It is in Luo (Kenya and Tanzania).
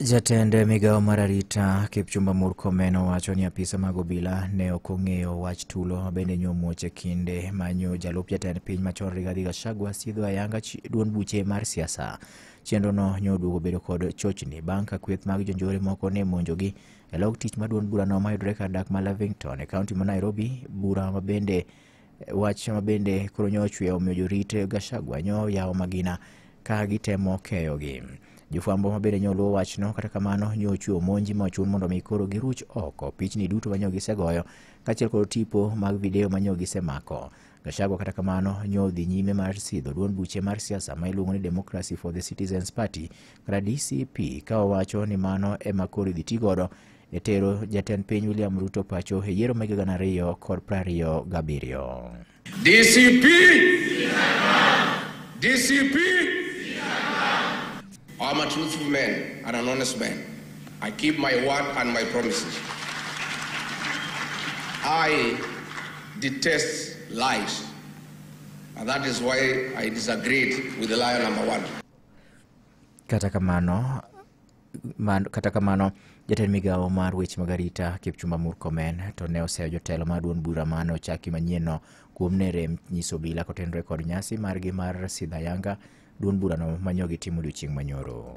Jatend migao mar arita Kipchumba Murkomen owacho ni apisa mag obila ne ok ong'eyo wach tulo bende nyomuoch e kinde manyo jalup jatend piny machon Rigathi Gachagua sidho ayanga duond buche mar siasa. Chenrono nyoduogo bedo kod chochni bang' ka kweth mag jonjore moko ne monjogi e log tich mar duond burano mayudore kar dak ma Lavington e kaunti ma Nairobi. Wach mabende koro nyochwe omiyo jorit Gachagua yawo magina ka gitemo keyogi. Jofwambo mabende nyoluo wachno, kata kamano nyochwe omonji mochun mondo mi koro giruch oko pichni duto manyo gisegoyo kaachiel kod tipo mag video manyo gisemako. Gachagua kata kamano nyodhi nyime mar sidho duond buche mar siasa ma iluongo ni Democracy for the Citizens Party kata DCP, ka owacho ni mano ema koro idhi tigodo e tero jatend piny William Ruto pacho e yiero mag 2027. DCP! I'm a truthful man and an honest man. I keep my word and my promises. I detest lies, and that is why I disagreed with the liar number one. Kata kamano, jatend migao mar weche mag arita Kipchumba Murkomen to ne oseyo jotelo mar duond bura mane ochaki manyienno kuom ne rem nyiso obila kotenore kod nyasi margi mar sidho ayanga duond burano manyo gitimo odiochieng' manyoro.